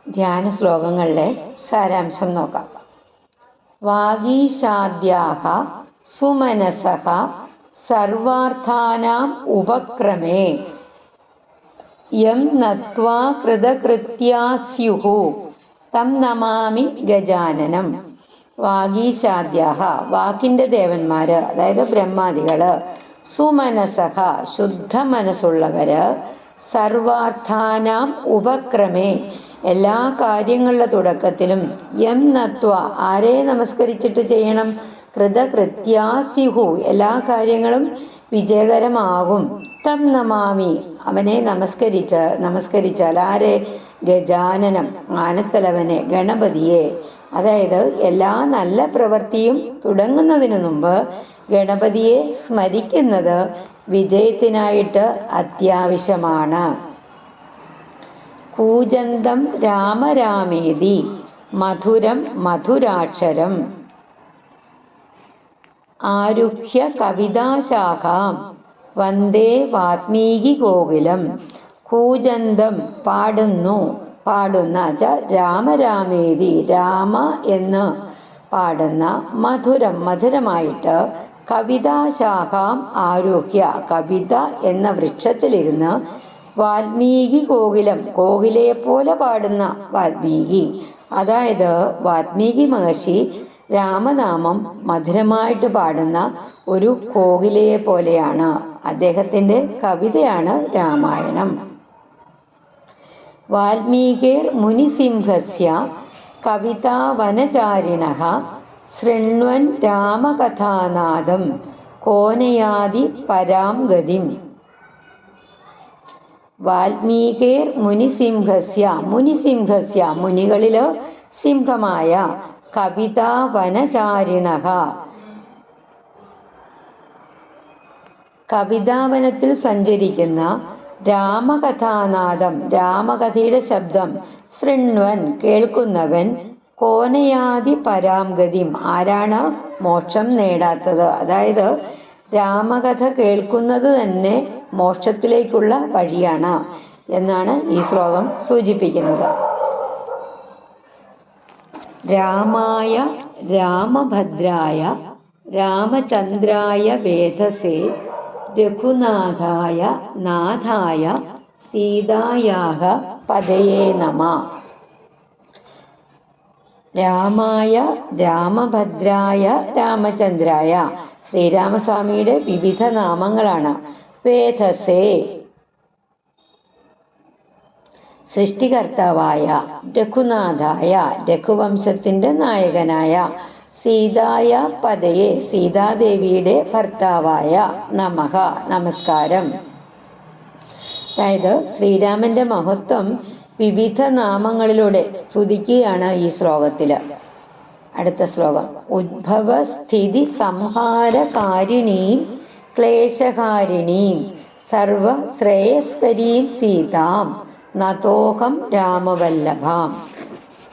ധ്യാന ശ്ലോകങ്ങളുടെ സാരാംശം നോക്കാം. വാഗീശാദ്യാഹ സുമനസഃ സർവാർത്ഥാനാം ഉപക്രമേ യം നത്വാ കൃതകൃത്യാ സ്യുഃ തം നമാമി ഗജാനനം. വാഗീശാദ്യാഹ വാക്കിന്റെ ദേവന്മാര്, അതായത് ബ്രഹ്മാദികള്, സുമനസഃ ശുദ്ധ മനസ്സുള്ളവര്, സർവാർത്ഥാനാം ഉപക്രമേ എല്ലാ കാര്യങ്ങളുടെ തുടക്കത്തിലും, യം നത്വ ആരെ നമസ്കരിച്ചിട്ട് ചെയ്യണം, കൃതകൃത്യാ സ്യുഃ എല്ലാ വിജയകരമാകും, തം നമാമി അവനെ നമസ്കരിച്ചാൽ ആരെ, ഗജാനനം ആനത്തലവനെ, ഗണപതിയെ. അതായത് എല്ലാ നല്ല പ്രവൃത്തിയും തുടങ്ങുന്നതിന് മുമ്പ് ഗണപതിയെ സ്മരിക്കുന്നത് വിജയത്തിനായിട്ട് അത്യാവശ്യമാണ്. കൂജന്തം രാമരാമേതി മധുരം മധുരാക്ഷരം ആരുഹ്യ കവിതാശാഖാം വന്ദേ വാത്മീകി ഗോകുലം. കൂജന്തം പാടുന്ന രാമരാമേതി രാമ എന്ന് പാടുന്ന, മധുരമായിട്ട്, കവിതാശാഖാം ആരുഹ്യ കവിത എന്ന വൃക്ഷത്തിലിരുന്ന്, വാൽമീകി കോകിലയെ പോലെ പാടുന്ന വാൽമീകി, അതായത് വാൽമീകി മഹർഷി രാമനാമം മധുരമായിട്ട് പാടുന്ന ഒരു കോകിലയെ പോലെയാണ്. അദ്ദേഹത്തിന്റെ കവിതയാണ് രാമായണം. വാൽമീകേർ മുനിസിംഹസ്യ കവിതാവനചാരിണഃ ശൃണ്വൻ രാമകഥാനാദം കോനയാതി പരാം ഗതിം. വാൽമീകേർ മുനിസിംഹസ്യ മുനികളില് സിംഹമായ, കവിതാവനചാരിണഃ കവിതാവനത്തിൽ സഞ്ചരിക്കുന്ന, രാമകഥാനാദം രാമകഥയുടെ ശബ്ദം, ശൃണ്വൻ കേൾക്കുന്നവൻ, കോനയാതി പരാംഗതിം ആരാണ് മോക്ഷം നേടാത്തത്. അതായത് രാമകഥ കേൾക്കുന്നത് തന്നെ മോക്ഷത്തിലേക്കുള്ള വഴിയാണ് എന്നാണ് ഈ ശ്ലോകം സൂചിപ്പിക്കുന്നത്. രാമായ രാമഭദ്രായ രാമചന്ദ്രായ വേധസേ രഘുനാഥായ നാഥായ സീതായാഹ പദയേ നമഃ. രാമായ രാമഭദ്രായ രാമചന്ദ്രായ ശ്രീരാമസ്വാമിയുടെ വിവിധ നാമങ്ങളാണ്. വേധസേ സൃഷ്ടികർത്താവായ, രഘുനാഥായ രഘുവംശത്തിന്റെ നായകനായ, സീതായ പദയെ സീതാദേവിയുടെ ഭർത്താവായ, നമഃ നമസ്കാരം. അതായത് ശ്രീരാമന്റെ മഹത്വം വിവിധ നാമങ്ങളിലൂടെ സ്തുതിക്കുകയാണ് ഈ ശ്ലോകത്തില്. അടുത്ത ശ്ലോകം. ഉദ്ഭവ സ്ഥിതി സംഹാരകാരിണീം ക്ലേശകാരിണീം സർവ ശ്രേയസ്കരീം സീതാം നതോഹം രാമവല്ലഭാം.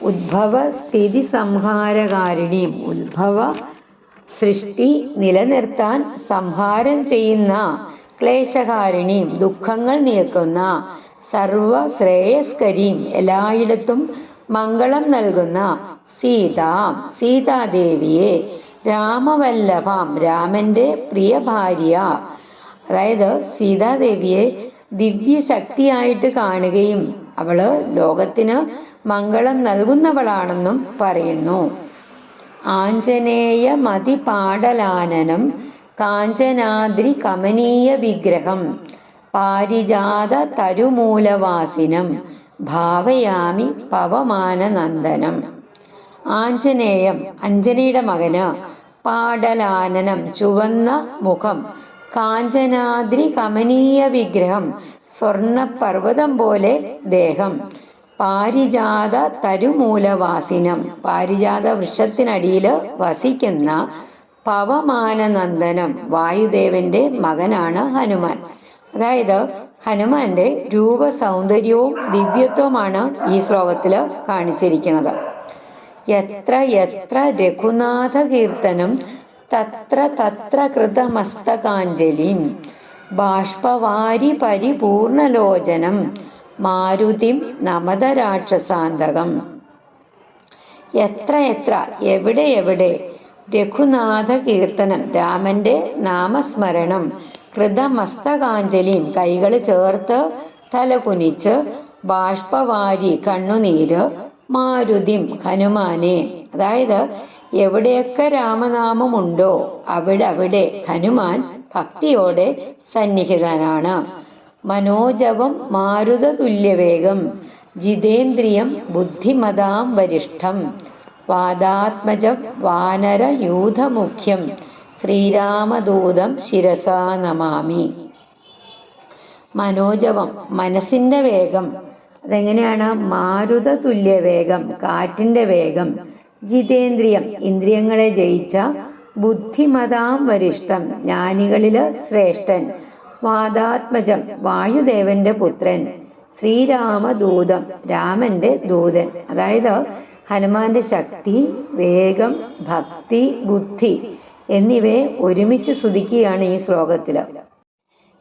ഉദ്ഭവ സ്ഥിതി സംഹാരകാരിണീം ഉദ്ഭവ സൃഷ്ടി നിലനിർത്താൻ സംഹാരം ചെയ്യുന്ന, ക്ലേശകാരിണീം ദുഃഖങ്ങൾ നീക്കുന്ന, സർവ ശ്രേയസ്കരീം എല്ലായിടത്തും മംഗളം നൽകുന്ന, സീതാദേവിയെ, രാമവല്ലഭാം രാമന്റെ പ്രിയ ഭാര്യ, അതായത് സീതാദേവിയെ ദിവ്യശക്തിയായിട്ട് കാണുകയും അവള് ലോകത്തിന് മംഗളം നൽകുന്നവളാണെന്നും പറയുന്നു. ആഞ്ജനേയ മതിപാടലാനനം കാഞ്ചനാദ്രി കമനീയ വിഗ്രഹം പാരിജാത തരുമൂലവാസിനം ഭാവയാമി പവമാനനന്ദനം. ആഞ്ജനേയം അഞ്ജനയുടെ മകന്, പാടലാനനം ചുവന്ന മുഖം, കാഞ്ചനാദ്രി കമനീയ വിഗ്രഹം സ്വർണപർവ്വതം പോലെ ദേഹം, പാരിജാത തരുമൂലവാസിനം പാരിജാത വൃക്ഷത്തിനടിയിൽ വസിക്കുന്ന, പവമാനനന്ദനം വായുദേവന്റെ മകനാണ് ഹനുമാൻ. അതായത് ഹനുമാന്റെ രൂപസൗന്ദര്യവും ദിവ്യത്വമാണ് ഈ ശ്ലോകത്തിൽ കാണിച്ചിരിക്കുന്നത്. യത്ര യത്ര രഘുനാഥ കീർത്തനം തത്ര തത്ര കൃതമസ്തകാഞ്ജലിം ബാഷ്പവാരി പരിപൂർണലോചനം മാരുതിം നമത രാക്ഷസാന്തകം. എത്ര എത്ര എവിടെ എവിടെ രഘുനാഥ കീർത്തനം, രാമന്റെ നാമസ്മരണം, കൃതമസ്തകാഞ്ജലിയും കൈകൾ ചേർത്ത് തലകുനിച്ച്, ബാഷ്പവാരി കണ്ണുനീര്, മാരുതിം ഹനുമാനെ. അതായത് എവിടെയൊക്കെ രാമനാമമുണ്ടോ അവിടെ ഹനുമാൻ ഭക്തിയോടെ സന്നിഹിതനാണ്. മനോജവം മാരുത തുല്യവേഗം, ജിതേന്ദ്രിയം ബുദ്ധിമതാം വരിഷ്ഠം, വാദാത്മജം വാനരയൂഥമുഖ്യം, ശ്രീരാമദൂതം ശിരസാ നമാമി. മനോജവം മനസ്സിന്റെ വേഗം. അതെങ്ങനെയാണ്? മാരുത തുല്യവേഗം, കാറ്റിന്റെ വേഗം. ജിതേന്ദ്രിയം ഇന്ദ്രിയങ്ങളെ ജയിച്ച, ബുദ്ധിമതാം വരിഷ്ഠം ജ്ഞാനികളില് ശ്രേഷ്ഠൻ, വാദാത്മജം വായുദേവന്റെ പുത്രൻ, ശ്രീരാമദൂതം രാമന്റെ ദൂതൻ. അതായത് ഹനുമാന്റെ ശക്തി, വേഗം, ഭക്തി, ബുദ്ധി എന്നിവയെ ഒരുമിച്ച് സ്തുതിക്കുകയാണ് ഈ ശ്ലോകത്തില്.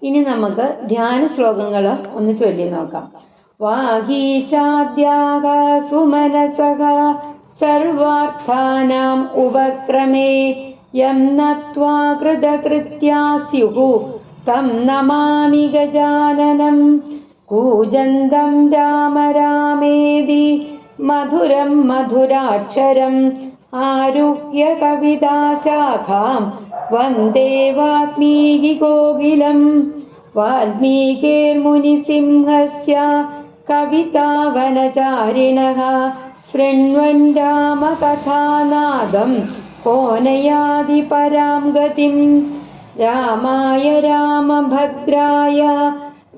ഇനി നമുക്ക് ധ്യാന ശ്ലോകങ്ങൾ ഒന്ന് ചൊല്ലി നോക്കാം. വാഗീശാദ്യാഗ സുമനസഃ സർവാർത്ഥാനാം ഉപക്രമേ യം നത്വാ കൃതകൃത്യാ സ്യുഃ തം നമാമി ഗജാനനം. കൂജന്തം രാമ രാമേതി മധുരം മധുരാക്ഷരം ആരുഹ്യ കവിതാശാഖാം വന്ദേ വാൽമീകി കോകിലം. വാൽമീകിർമുനിസിംഹസ്യ കവിതാവനചാരിണഃ ശൃണ്വन् രാമകഥാനാദം കോ നയാതി പരാം ഗതിം. രാമായ രാമഭദ്രായ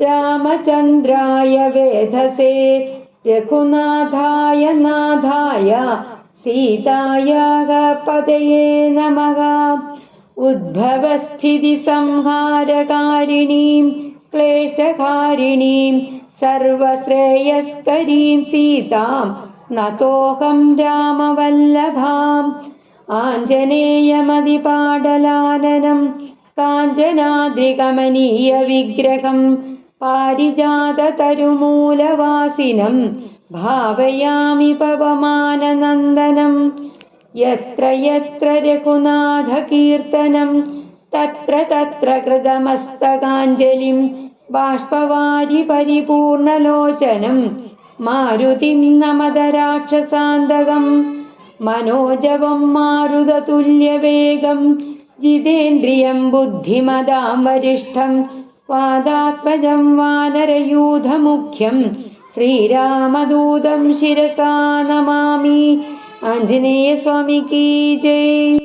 രാമചന്ദ്രായ വേധസേ രഘുനാഥായ നാഥായ സീതായാഃ പതയേ നമഃ. ഉദ്ഭവസ്ഥിതി സംഹാരകാരിണീം ക്ലേശകാരിണീം സർവശ്രേയസ്കരീം സീതാം നതോഹം രാമവല്ലഭാം. ആഞ്ജനേയമതിപാടലാനനം കാഞ്ചനാദ്രികമനീയ വിഗ്രഹം പാരിജാതതരുമൂലവാസിനം ഭാവയാമി പവമാനനന്ദനം. യത്ര യത്ര രഘുനാഥ കീർത്തനം തത്ര തത്ര കൃതമസ്തകാഞ്ജലിം ബാഷ്പവാരി പരിപൂർണലോചനം മാരുതിം നമത രാക്ഷസാന്തകം. മനോജവം മാരുതതുല്യവേഗം ജിതേന്ദ്രിയം ബുദ്ധിമതാം വരിഷ്ഠം വാദാത്മജം വാനരയൂഥമുഖ്യം ശ്രീരാമദൂതം ശിരസാ നമാമി. ആഞ്ജനേയ സ്വാമിക്ക് ജയ്.